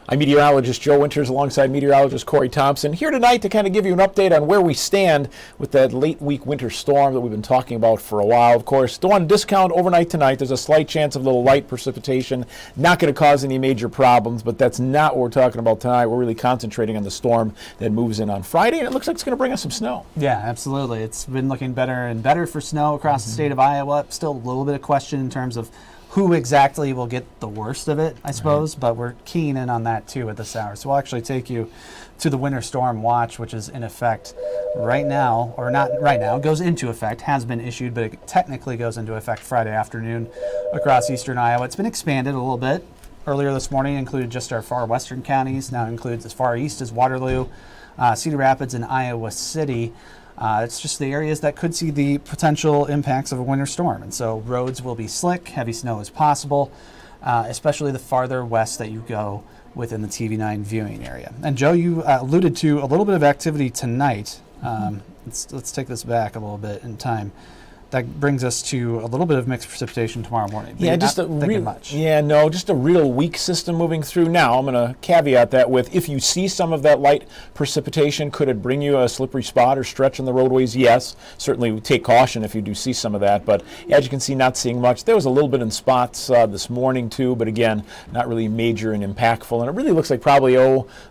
I'm meteorologist Joe Winters alongside meteorologist Corey Thomspon, here tonight to kind of give you an update on where we stand with that late week winter storm that we've been talking about for a while. Of course, don't want to discount overnight tonight. There's a slight chance of a little light precipitation. Not going to cause any major problems, but that's not what we're talking about tonight. We're really concentrating on the storm that moves in on Friday, and it looks like it's going to bring us some snow. Yeah, absolutely. It's been looking better and better for snow across the state of Iowa. Still a little bit of question in terms of who exactly will get the worst of it, I suppose, but we're keen in on that too at this hour. So we'll actually take you to the winter storm watch, which is in effect right now, or not right now, goes into effect, has been issued, but it technically goes into effect Friday afternoon across eastern Iowa. It's been expanded a little bit. Earlier this morning included just our far western counties, now includes as far east as Waterloo, Cedar Rapids, and Iowa City. It's just the areas that could see the potential impacts of a winter storm. And so roads will be slick, heavy snow is possible, especially the farther west that you go within the TV9 viewing area. And Joe, you alluded to a little bit of activity tonight. Let's take this back a little bit in time. That brings us to a little bit of mixed precipitation tomorrow morning. Yeah, just a real weak system moving through. Now, I'm going to caveat that with, if you see some of that light precipitation, could it bring you a slippery spot or stretch on the roadways? Yes, certainly take caution if you do see some of that. But as you can see, not seeing much. There was a little bit in spots this morning too, but again, not really major and impactful. And it really looks like probably,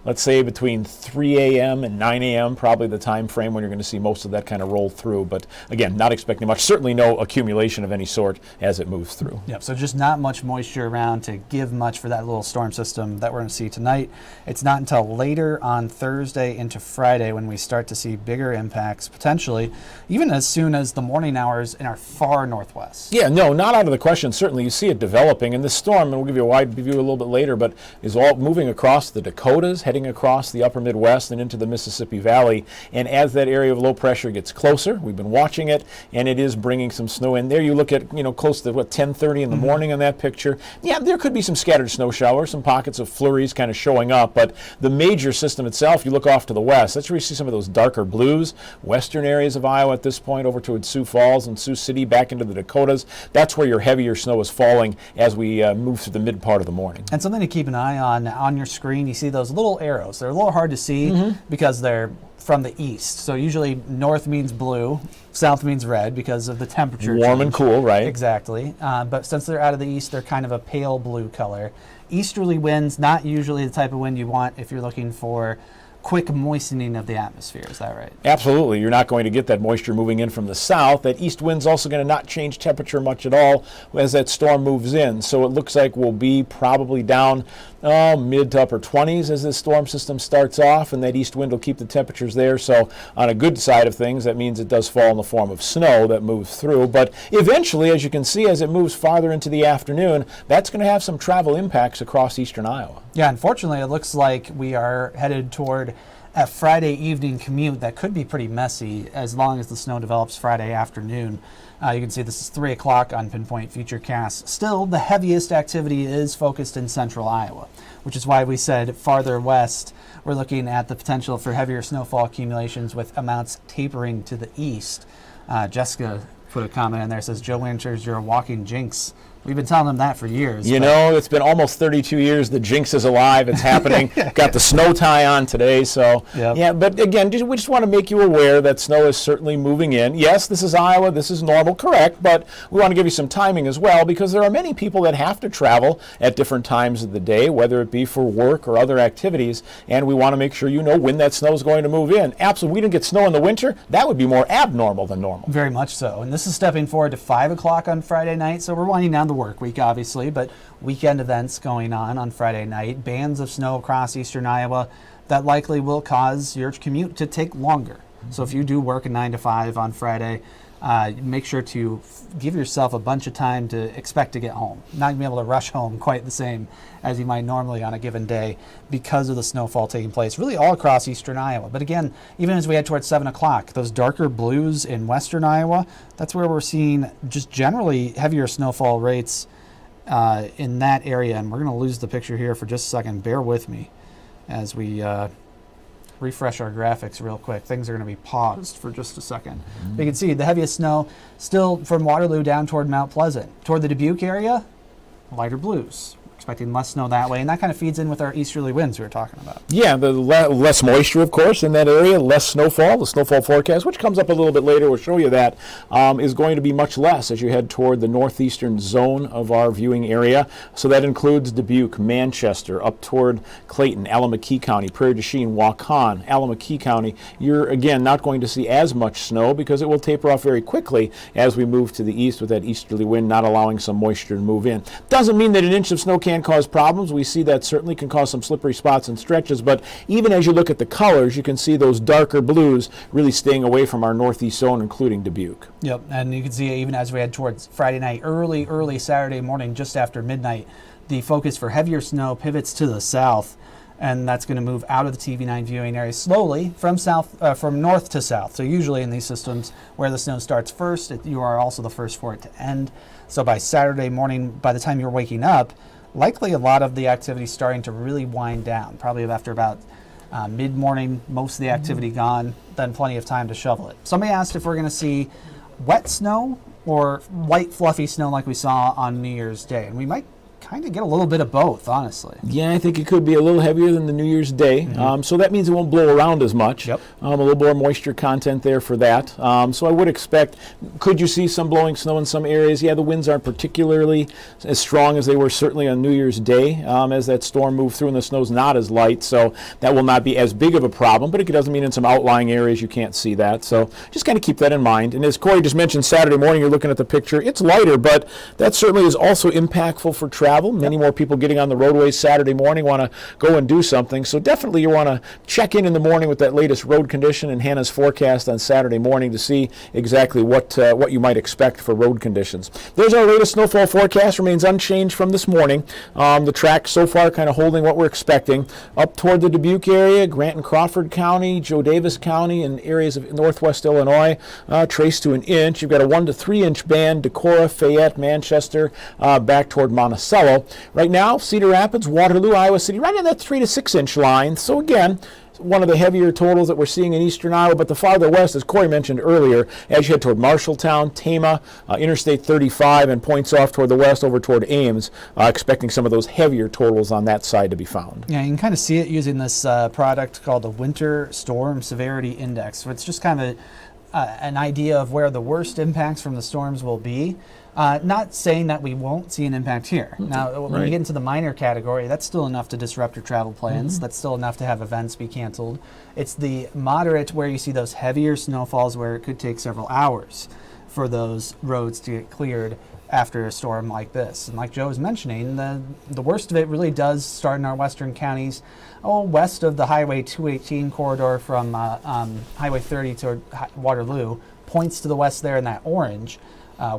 let's say between 3 a.m. and 9 a.m., probably the time frame when you're going to see most of that kind of roll through. But again, not expecting much. Certainly no accumulation of any sort as it moves through. Yep, so just not much moisture around to give much for that little storm system that we're going to see tonight. It's not until later on Thursday into Friday when we start to see bigger impacts, potentially even as soon as the morning hours in our far northwest. Yeah, no, not out of the question. Certainly you see it developing. And this storm, and we'll give you a wide view a little bit later, but is all moving across the Dakotas, heading across the upper Midwest and into the Mississippi Valley. And as that area of low pressure gets closer, we've been watching it, and it is bringing some snow in. There you look at, close to 10:30 in the morning on that picture. Yeah, there could be some scattered snow showers, some pockets of flurries kind of showing up, but the major system itself, you look off to the west, that's where you see some of those darker blues, western areas of Iowa at this point, over towards Sioux Falls and Sioux City, back into the Dakotas. That's where your heavier snow is falling as we move through the mid part of the morning. And something to keep an eye on your screen, you see those little arrows. They're a little hard to see because they're from the east. So usually north means blue, south means red because of the temperature warm change. And cool, right? Exactly. But since they're out of the east, they're kind of a pale blue color. Easterly winds, not usually the type of wind you want if you're looking for quick moistening of the atmosphere. Is that right? Absolutely. You're not going to get that moisture moving in from the south. That east wind's also going to not change temperature much at all as that storm moves in. So it looks like we'll be probably down mid to upper 20s as this storm system starts off, and that east wind will keep the temperatures there. So on a good side of things, that means it does fall in the form of snow that moves through. But eventually, as you can see, as it moves farther into the afternoon, that's going to have some travel impacts across eastern Iowa. Yeah, unfortunately, it looks like we are headed toward a Friday evening commute that could be pretty messy as long as the snow develops Friday afternoon. You can see this is 3 o'clock on Pinpoint Futurecast. Still, the heaviest activity is focused in central Iowa, which is why we said farther west, we're looking at the potential for heavier snowfall accumulations with amounts tapering to the east. Jessica put a comment in there, says, Joe Winters, you're a walking jinx. We've been telling them that for years. It's been almost 32 years. The jinx is alive. It's happening. Got the snow tie on today. So, yeah, but again, we just want to make you aware that snow is certainly moving in. Yes, this is Iowa. This is normal, correct. But we want to give you some timing as well, because there are many people that have to travel at different times of the day, whether it be for work or other activities. And we want to make sure you know when that snow is going to move in. Absolutely. We didn't get snow in the winter. That would be more abnormal than normal. Very much so. And this is stepping forward to 5 o'clock on Friday night. So we're winding down the work week, obviously, but weekend events going on Friday night. Bands of snow across eastern Iowa that likely will cause your commute to take longer. So if you do work a 9 to 5 on Friday, make sure to give yourself a bunch of time to expect to get home. Not going to be able to rush home quite the same as you might normally on a given day because of the snowfall taking place really all across eastern Iowa. But again, even as we head towards 7 o'clock, those darker blues in western Iowa, that's where we're seeing just generally heavier snowfall rates in that area. And we're going to lose the picture here for just a second. Bear with me as we refresh our graphics real quick. Things are going to be paused for just a second. You can see the heaviest snow still from Waterloo down toward Mount Pleasant. Toward the Dubuque area, lighter blues. expecting less snow that way, and that kind of feeds in with our easterly winds we were talking about. Yeah, the less moisture, of course, in that area, less snowfall. The snowfall forecast, which comes up a little bit later, we'll show you that, is going to be much less as you head toward the northeastern zone of our viewing area. So that includes Dubuque, Manchester, up toward Clayton, Allamakee County, Prairie du Chien, Waukon, Allamakee County. You're, again, not going to see as much snow because it will taper off very quickly as we move to the east with that easterly wind not allowing some moisture to move in. Doesn't mean that an inch of snow can cause problems. We see that certainly can cause some slippery spots and stretches, but even as you look at the colors, you can see those darker blues really staying away from our northeast zone, including Dubuque. Yep, and you can see even as we head towards Friday night, early Saturday morning, just after midnight, the focus for heavier snow pivots to the south, and that's going to move out of the TV9 viewing area slowly from north to south. So usually in these systems where the snow starts first, you are also the first for it to end. So by Saturday morning, by the time you're waking up, likely a lot of the activity starting to really wind down. Probably after about mid-morning, most of the activity gone, then plenty of time to shovel it. Somebody asked if we're going to see wet snow or light fluffy snow like we saw on New Year's Day, and we might kind of get a little bit of both, honestly. Yeah, I think it could be a little heavier than the New Year's Day. So that means it won't blow around as much. Yep. A little more moisture content there for that. So I would expect, could you see some blowing snow in some areas? Yeah, the winds aren't particularly as strong as they were certainly on New Year's Day as that storm moved through and the snow's not as light. So that will not be as big of a problem, but it doesn't mean in some outlying areas you can't see that. So just kind of keep that in mind. And as Corey just mentioned, Saturday morning you're looking at the picture. It's lighter, but that certainly is also impactful for travel. Many more people getting on the roadways Saturday morning want to go and do something. So definitely you want to check in the morning with that latest road condition and Hannah's forecast on Saturday morning to see exactly what you might expect for road conditions. There's our latest snowfall forecast. Remains unchanged from this morning. The track so far kind of holding what we're expecting. Up toward the Dubuque area, Grant and Crawford County, Joe Davis County, and areas of northwest Illinois, traced to an inch. You've got a 1 to 3 inch band, Decorah, Fayette, Manchester, back toward Monticello. Right now, Cedar Rapids, Waterloo, Iowa City, right on that 3 to 6 inch line. So again, one of the heavier totals that we're seeing in eastern Iowa, but the farther west, as Corey mentioned earlier, as you head toward Marshalltown, Tama, Interstate 35, and points off toward the west over toward Ames, expecting some of those heavier totals on that side to be found. Yeah, you can kind of see it using this product called the Winter Storm Severity Index. So it's just kind of an idea of where the worst impacts from the storms will be. Not saying that we won't see an impact here. Now, when you get into the minor category, that's still enough to disrupt your travel plans. That's still enough to have events be canceled. It's the moderate where you see those heavier snowfalls where it could take several hours for those roads to get cleared after a storm like this. And like Joe was mentioning, the worst of it really does start in our western counties, west of the Highway 218 corridor from Highway 30 to Waterloo, points to the west there in that orange,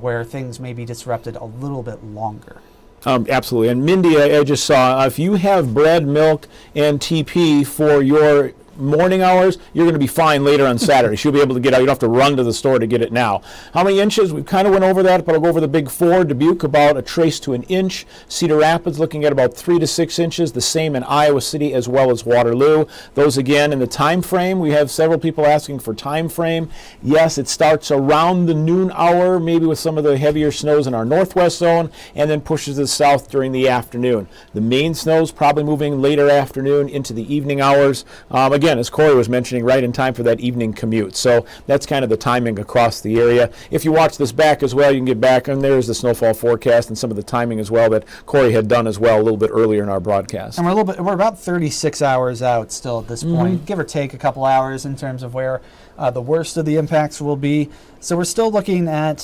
where things may be disrupted a little bit longer. Absolutely. And Mindy, I just saw, if you have bread, milk, and TP for your morning hours, you're going to be fine later on Saturday. She'll be able to get out. You don't have to run to the store to get it now. How many inches? We kind of went over that, but I'll go over the big four. Dubuque, about a trace to an inch. Cedar Rapids, looking at about 3 to 6 inches. The same in Iowa City as well as Waterloo. Those again in the time frame. We have several people asking for time frame. Yes, it starts around the noon hour, maybe with some of the heavier snows in our northwest zone, and then pushes to the south during the afternoon. The main snows probably moving later afternoon into the evening hours. Again, as Corey was mentioning, right in time for that evening commute. So that's kind of the timing across the area. If you watch this back as well, you can get back, and there's the snowfall forecast and some of the timing as well that Corey had done as well a little bit earlier in our broadcast. And we're about 36 hours out still at this point, give or take a couple hours in terms of where the worst of the impacts will be. So we're still looking at,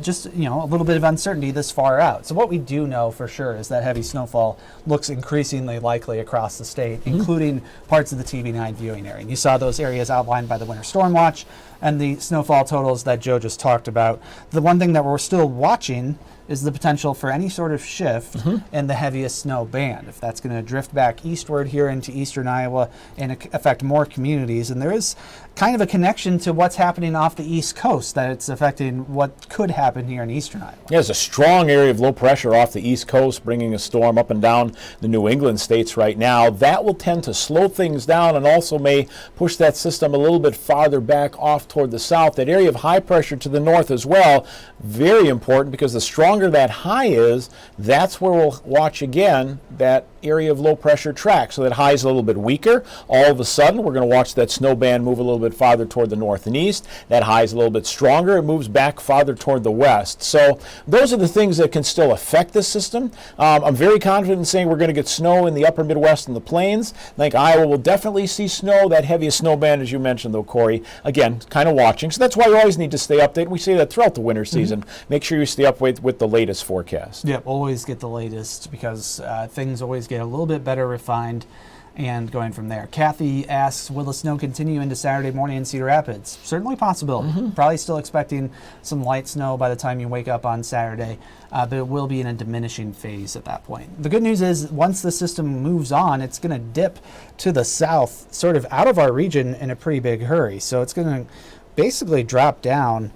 just a little bit of uncertainty this far out. So what we do know for sure is that heavy snowfall looks increasingly likely across the state, including parts of the TV9 viewing area. And you saw those areas outlined by the Winter Storm Watch and the snowfall totals that Joe just talked about. The one thing that we're still watching is the potential for any sort of shift in the heaviest snow band. If that's going to drift back eastward here into eastern Iowa and affect more communities. And there is kind of a connection to what's happening off the east coast, that it's affecting what could happen here in eastern Iowa. Yeah, there's a strong area of low pressure off the east coast, bringing a storm up and down the New England states right now. That will tend to slow things down and also may push that system a little bit farther back off off toward the south. That area of high pressure to the north as well, very important, because the stronger that high is, that's where we'll watch again that area of low pressure track. So that high is a little bit weaker. All of a sudden, we're going to watch that snow band move a little bit farther toward the north and east. That high is a little bit stronger. It moves back farther toward the west. So those are the things that can still affect this system. I'm very confident in saying we're going to get snow in the upper Midwest and the plains. I think Iowa will definitely see snow. That heaviest snow band, as you mentioned, though, Corey, again, kind of watching. So that's why you always need to stay updated. We say that throughout the winter season. Make sure you stay up with the latest forecast. Yep, always get the latest, because things always get a little bit better refined, and going from there. Kathy asks, will the snow continue into Saturday morning in Cedar Rapids? Certainly a possibility. Probably still expecting some light snow by the time you wake up on Saturday, but it will be in a diminishing phase at that point. The good news is, once the system moves on, it's going to dip to the south, sort of out of our region in a pretty big hurry. So it's going to basically drop down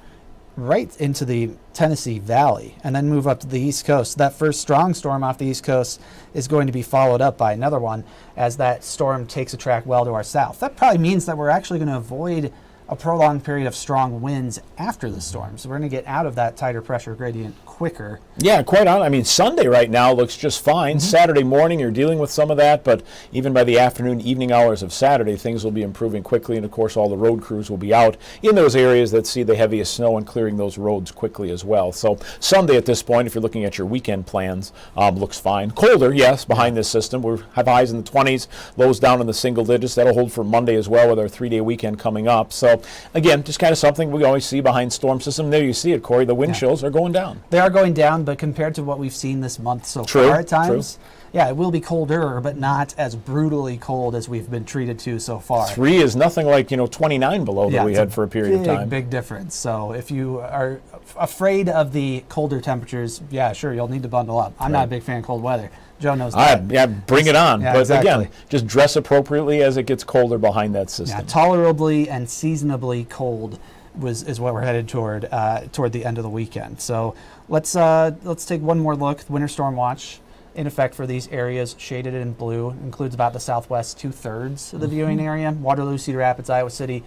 right into the Tennessee Valley and then move up to the East Coast. That first strong storm off the East Coast is going to be followed up by another one as that storm takes a track well to our south. That probably means that we're actually going to avoid a prolonged period of strong winds after the storm. So we're going to get out of that tighter pressure gradient quicker. Yeah, quite honestly. I mean, Sunday right now looks just fine. Saturday morning, you're dealing with some of that, but even by the afternoon, evening hours of Saturday, things will be improving quickly, and of course, all the road crews will be out in those areas that see the heaviest snow and clearing those roads quickly as well. So Sunday at this point, if you're looking at your weekend plans, looks fine. Colder, yes, behind this system. We have highs in the 20s, lows down in the single digits. That'll hold for Monday as well, with our 3-day weekend coming up. So again, just kind of something we always see behind storm system. There you see it, Corey. The wind chills are going down. They are going down, but compared to what we've seen this month so far at times, yeah, it will be colder, but not as brutally cold as we've been treated to so far. 3 is nothing like 29 below that we had for a period of time. Big difference. So if you are afraid of the colder temperatures, yeah, sure, you'll need to bundle up. I'm not a big fan of cold weather. Joe knows that. Yeah, bring it on. Yeah, but exactly. Again, just dress appropriately as it gets colder behind that system. Yeah, tolerably and seasonably cold is what we're headed toward the end of the weekend. So let's take one more look. Winter storm watch in effect for these areas shaded in blue includes about the southwest 2/3 of the viewing area. Waterloo, Cedar Rapids, Iowa City,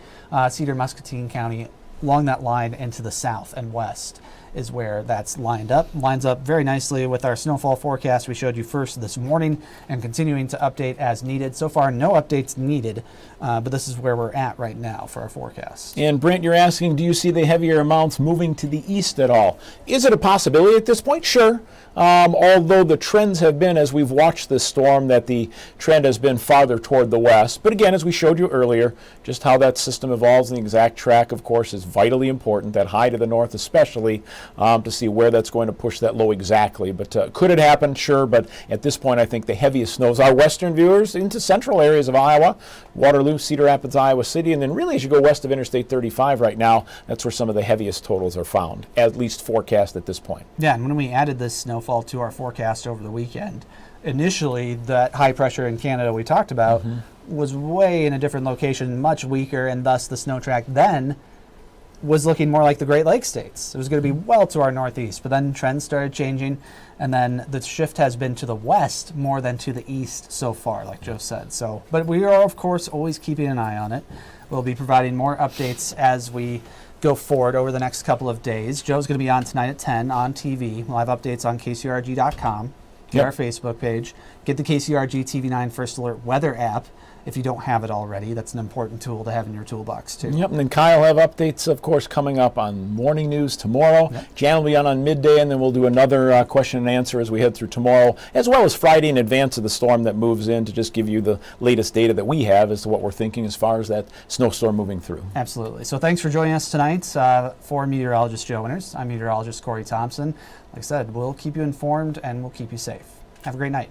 Cedar, Muscatine County, along that line into the south and west is where that's lines up very nicely with our snowfall forecast we showed you first this morning, and continuing to update as needed. So far, no updates needed, but this is where we're at right now for our forecast. And Brent, you're asking, do you see the heavier amounts moving to the east at all? Is it a possibility at this point? Sure. Although the trends have been, as we've watched this storm, that the trend has been farther toward the west. But again, as we showed you earlier, just how that system evolves and the exact track, of course, is vitally important, that high to the north especially, to see where that's going to push that low exactly. But could it happen? Sure. But at this point, I think the heaviest snows are western viewers into central areas of Iowa, Waterloo, Cedar Rapids, Iowa City, and then really as you go west of Interstate 35 right now, that's where some of the heaviest totals are found, at least forecast at this point. Yeah, and when we added this snowfall to our forecast over the weekend, initially that high pressure in Canada we talked about was way in a different location, much weaker, and thus the snow track then was looking more like the Great Lakes states. It was going to be well to our northeast, but then trends started changing, and then the shift has been to the west more than to the east so far, like Joe said. So, but we are, of course, always keeping an eye on it. We'll be providing more updates as we go forward over the next couple of days. Joe's going to be on tonight at 10 on TV. We'll have updates on KCRG.com, our Facebook page. Get the KCRG TV9 First Alert weather app if you don't have it already. That's an important tool to have in your toolbox, too. Yep, and then Kyle will have updates, of course, coming up on morning news tomorrow. Jan will be on midday, and then we'll do another question and answer as we head through tomorrow, as well as Friday in advance of the storm that moves in, to just give you the latest data that we have as to what we're thinking as far as that snowstorm moving through. Absolutely. So thanks for joining us tonight. For meteorologist Joe Winters, I'm meteorologist Corey Thompson. Like I said, we'll keep you informed and we'll keep you safe. Have a great night.